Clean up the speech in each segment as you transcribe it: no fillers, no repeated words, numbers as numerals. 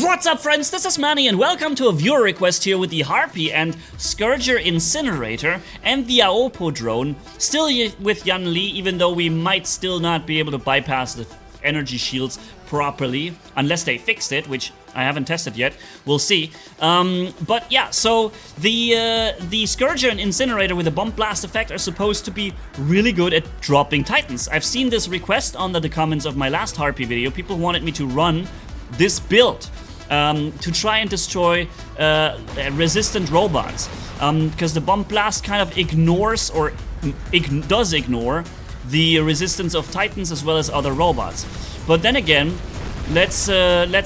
What's up, friends? This is Manni, and welcome to a viewer request here with the Harpy and Scorcher Incinerator and the Aopo drone. Still with Yan Li, even though we might still not be able to bypass the energy shields properly, unless they fixed it, which I haven't tested yet. We'll see. But yeah, so the Scorcher and Incinerator with the bomb blast effect are supposed to be really good at dropping titans. I've seen this request under the comments of my last Harpy video. People wanted me to run this build to try and destroy resistant robots, because the bomb blast kind of ignores or does ignore the resistance of titans as well as other robots. But then again, let's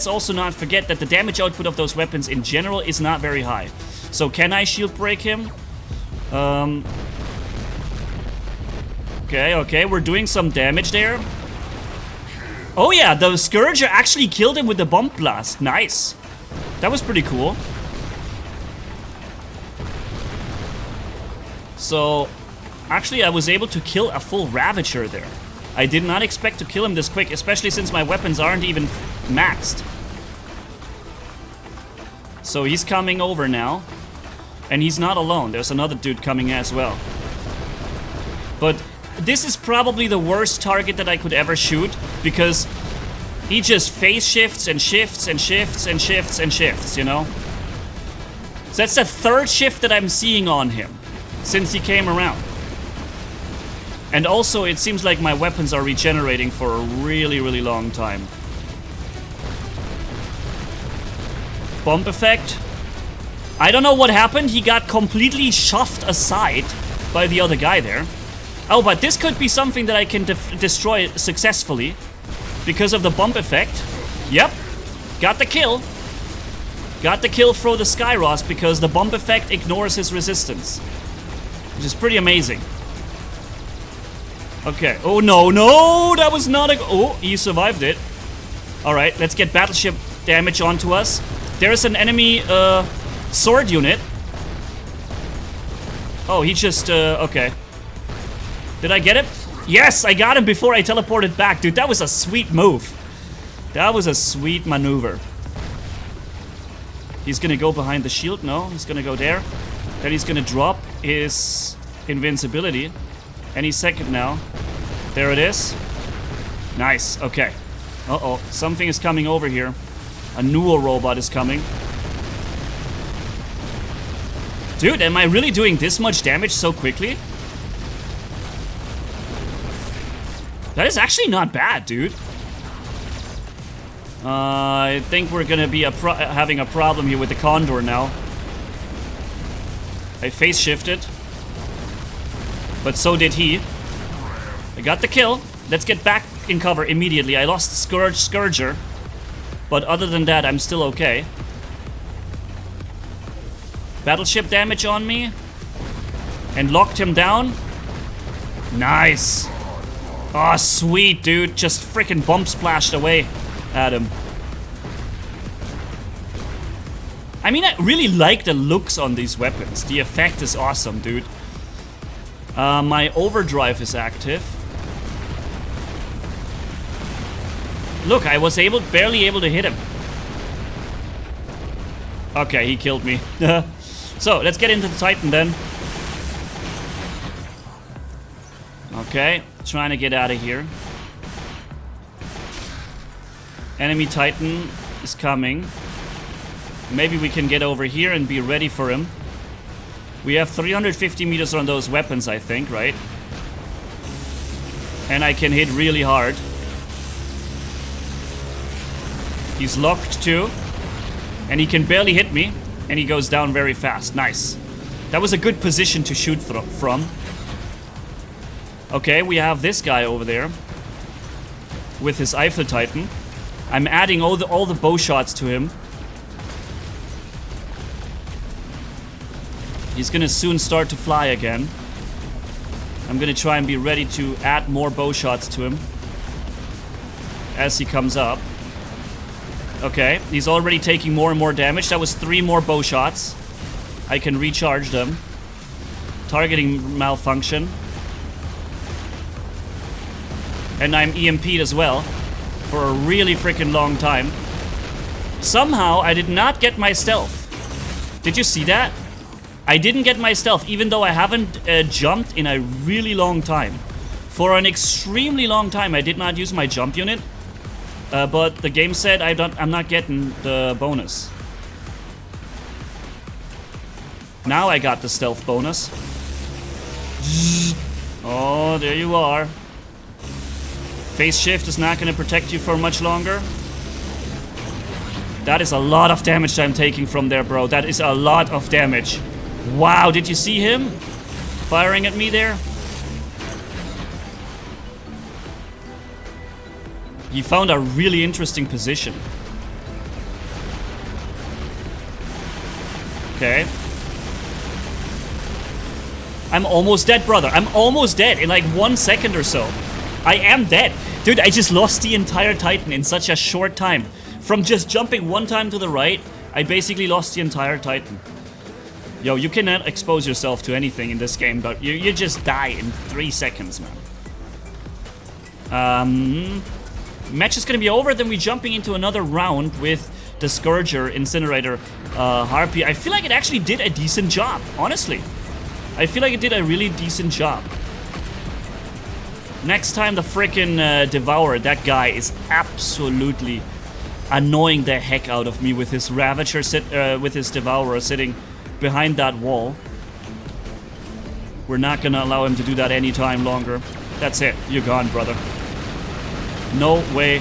also not forget that the damage output of those weapons in general is not very high. So can I shield break him? Okay, we're doing some damage there. Oh yeah, the Scourger actually killed him with the bomb blast. Nice. That was pretty cool. So, actually I was able to kill a full Ravager there. I did not expect to kill him this quick, especially since my weapons aren't even maxed. So he's coming over now. And he's not alone. There's another dude coming as well. But this is probably the worst target that I could ever shoot, because he just phase shifts and shifts and shifts and shifts and shifts, you know? So that's the third shift that I'm seeing on him since he came around. And also it seems like my weapons are regenerating for a really, really long time. Bomb effect. I don't know what happened. He got completely shoved aside by the other guy there. Oh, but this could be something that I can destroy successfully because of the bump effect. Yep, got the kill. Got the kill through the Skyros because the bump effect ignores his resistance, which is pretty amazing. Okay, oh no, that was not a... Oh, he survived it. Alright, let's get battleship damage onto us. There's an enemy sword unit. Oh, he just... okay. Did I get it? Yes, I got him before I teleported back. Dude, that was a sweet move. That was a sweet maneuver. He's gonna go behind the shield. No, he's gonna go there. Then he's gonna drop his invincibility. Any second now. There it is. Nice, okay. Uh-oh, something is coming over here. A Nuo robot is coming. Dude, am I really doing this much damage so quickly? That is actually not bad, dude. I think we're gonna be having a problem here with the Condor now. I phase shifted. But so did he. I got the kill. Let's get back in cover immediately. I lost Scourger. But other than that, I'm still okay. Battleship damage on me. And locked him down. Nice. Oh, sweet, dude. Just freaking bomb splashed away at him. I mean, I really like the looks on these weapons. The effect is awesome, dude. My overdrive is active. Look, I was barely able to hit him. Okay, he killed me. So, let's get into the Titan then. Okay, trying to get out of here. Enemy Titan is coming. Maybe we can get over here and be ready for him. We have 350 meters on those weapons, I think, right? And I can hit really hard. He's locked too. And he can barely hit me. And he goes down very fast. Nice. That was a good position to shoot from. Okay, we have this guy over there with his Eiffel Titan. I'm adding all the bow shots to him. He's gonna soon start to fly again. I'm gonna try and be ready to add more bow shots to him as he comes up. Okay, he's already taking more and more damage. That was 3 more bow shots. I can recharge them. Targeting malfunction. And I'm EMP'd as well for a really freaking long time. Somehow, I did not get my stealth. Did you see that? I didn't get my stealth, even though I haven't jumped in a really long time. For an extremely long time, I did not use my jump unit. But the game said I'm not getting the bonus. Now I got the stealth bonus. Oh, there you are. Phase shift is not going to protect you for much longer. That is a lot of damage I'm taking from there, bro. That is a lot of damage. Wow, did you see him firing at me there? He found a really interesting position. Okay. I'm almost dead, brother. I'm almost dead in like 1 second or so. I am dead. Dude, I just lost the entire Titan in such a short time. From just jumping one time to the right, I basically lost the entire Titan. Yo, you cannot expose yourself to anything in this game, but you just die in 3 seconds, man. Match is gonna be over, then we're jumping into another round with the Scorcher, Incinerator, Harpy. I feel like it actually did a decent job, honestly. I feel like it did a really decent job. Next time the frickin' Devourer, that guy is absolutely annoying the heck out of me with his Ravager, with his Devourer sitting behind that wall. We're not gonna allow him to do that any time longer. That's it, you're gone, brother. No way.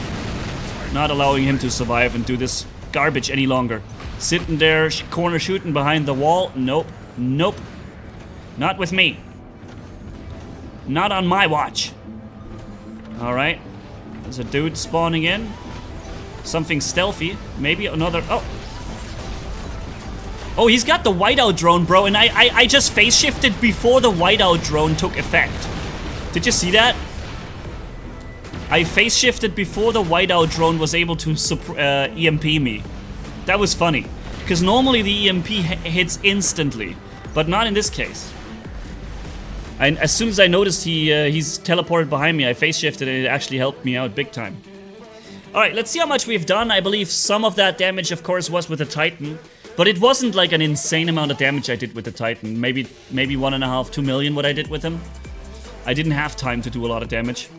Not allowing him to survive and do this garbage any longer. Sitting there, corner shooting behind the wall. Nope. Nope. Not with me. Not on my watch. Alright. There's a dude spawning in. Something stealthy. Maybe another... Oh. Oh, he's got the whiteout drone, bro. And I just phase shifted before the whiteout drone took effect. Did you see that? I phase shifted before the whiteout drone was able to EMP me. That was funny. Because normally the EMP hits instantly. But not in this case. And as soon as I noticed he's teleported behind me, I phase shifted and it actually helped me out big time. Alright, let's see how much we've done. I believe some of that damage, of course, was with the Titan. But it wasn't like an insane amount of damage I did with the Titan. Maybe 1.5, 2 million what I did with him. I didn't have time to do a lot of damage.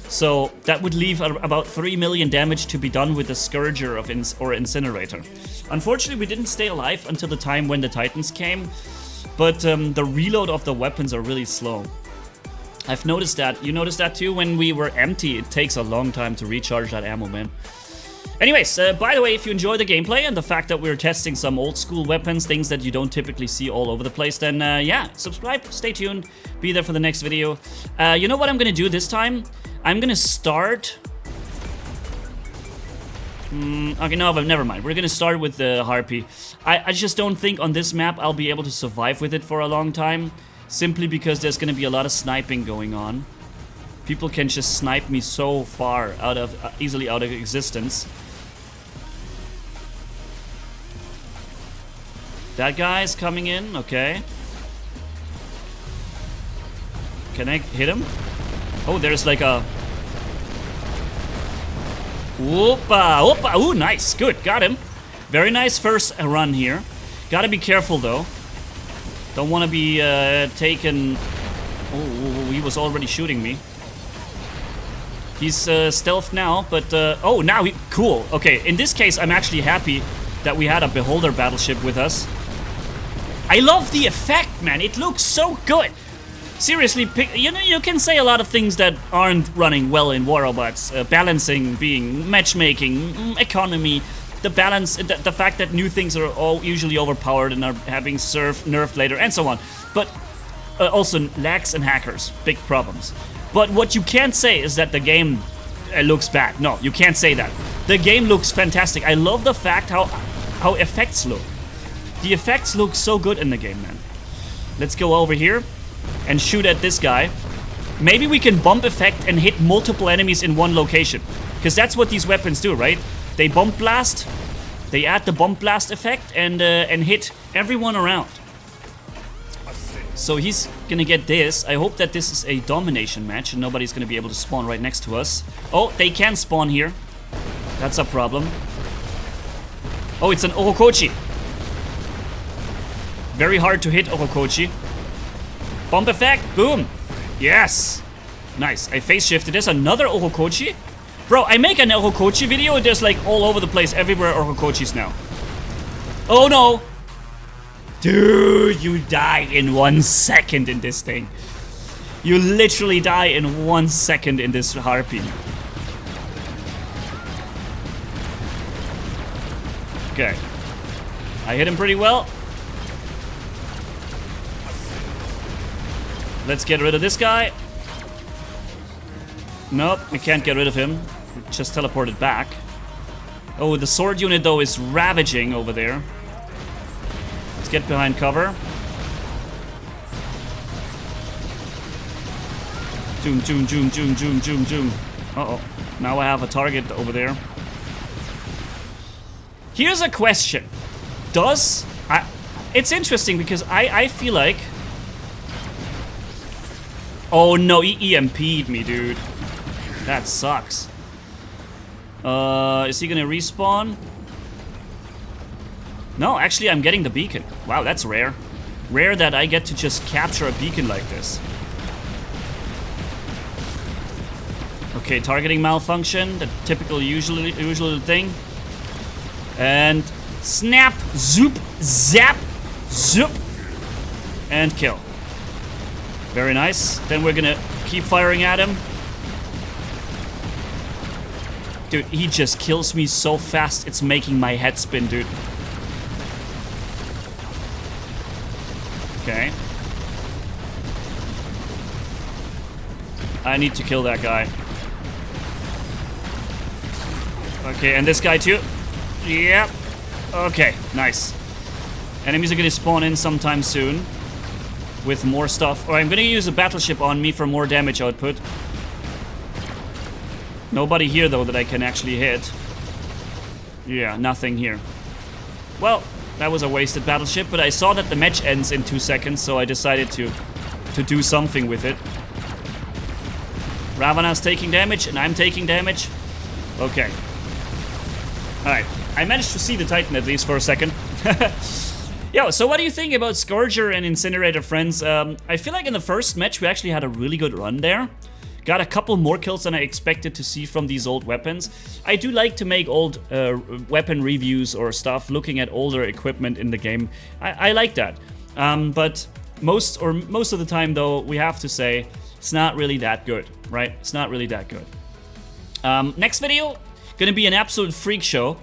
So that would leave about 3 million damage to be done with the Scourger or Incinerator. Unfortunately, we didn't stay alive until the time when the Titans came. But the reload of the weapons are really slow. I've noticed that. You noticed that too? When we were empty, it takes a long time to recharge that ammo, man. Anyways, by the way, if you enjoy the gameplay and the fact that we're testing some old school weapons, things that you don't typically see all over the place, then yeah, subscribe, stay tuned, be there for the next video. You know what I'm gonna do this time? I'm gonna start... okay, no, but never mind. We're gonna start with the Harpy. I just don't think on this map I'll be able to survive with it for a long time. Simply because there's gonna be a lot of sniping going on. People can just snipe me so far out of easily out of existence. That guy's coming in, okay. Can I hit him? Oh, there's like a... Whoopa, whoopa, ooh, nice, good, got him. Very nice first run here. Gotta be careful though. Don't want to be taken... Oh, he was already shooting me. He's stealthed now, but... oh, now he... Cool, okay, in this case I'm actually happy that we had a Beholder battleship with us. I love the effect, man, it looks so good. Seriously, you know, you can say a lot of things that aren't running well in War Robots. Balancing, being matchmaking, economy, the balance, the fact that new things are all usually overpowered and are having nerfed later, and so on. But also lags and hackers, big problems. But what you can't say is that the game looks bad. No, you can't say that. The game looks fantastic. I love the fact how effects look. The effects look so good in the game, man. Let's go over here and shoot at this guy. Maybe we can bump effect and hit multiple enemies in one location. Because that's what these weapons do, right? They bump blast, they add the bump blast effect and hit everyone around. So he's gonna get this. I hope that this is a domination match and nobody's gonna be able to spawn right next to us. Oh, they can spawn here. That's a problem. Oh, it's an Orokochi. Very hard to hit Orokochi. Bomb effect, boom. Yes. Nice, I face shifted. There's another Orokochi. Bro, I make an Orokochi video and there's like all over the place, everywhere Orokochis now. Oh no. Dude, you die in 1 second in this thing. You literally die in 1 second in this Harpy. Okay. I hit him pretty well. Let's get rid of this guy. Nope, we can't get rid of him. We just teleported back. Oh, the sword unit though is ravaging over there. Let's get behind cover. Zoom, zoom, zoom, zoom, zoom, zoom, zoom. Uh-oh. Now I have a target over there. Here's a question. It's interesting because I feel like... Oh no, he EMP'd me, dude. That sucks. Is he gonna respawn? No, actually I'm getting the beacon. Wow, that's rare. Rare that I get to just capture a beacon like this. Okay, targeting malfunction, the typical usual thing. And snap, zoop, zap, zoop, and kill. Very nice. Then we're gonna keep firing at him. Dude, he just kills me so fast, it's making my head spin, dude. Okay. I need to kill that guy. Okay, and this guy too. Yep. Okay, nice. Enemies are gonna spawn in sometime soon with more stuff. Or I'm gonna use a battleship on me for more damage output. Nobody here though that I can actually hit. Yeah, nothing here. Well, that was a wasted battleship, but I saw that the match ends in 2 seconds, so I decided to do something with it. Ravana's taking damage, and I'm taking damage. Okay. Alright, I managed to see the Titan at least for a second. Yo, so what do you think about Scorcher and Incinerator, friends? I feel like in the first match we actually had a really good run there. Got a couple more kills than I expected to see from these old weapons. I do like to make old weapon reviews or stuff, looking at older equipment in the game. I like that. But most of the time though, we have to say, it's not really that good, right? It's not really that good. Next video, gonna be an absolute freak show.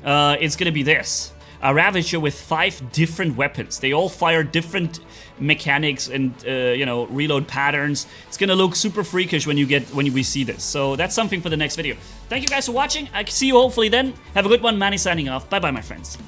It's gonna be this. A Ravager with 5 different weapons. They all fire different mechanics and you know, reload patterns. It's gonna look super freakish when we see this. So that's something for the next video. Thank you guys for watching. I see you hopefully then. Have a good one. Manni signing off. Bye bye, my friends.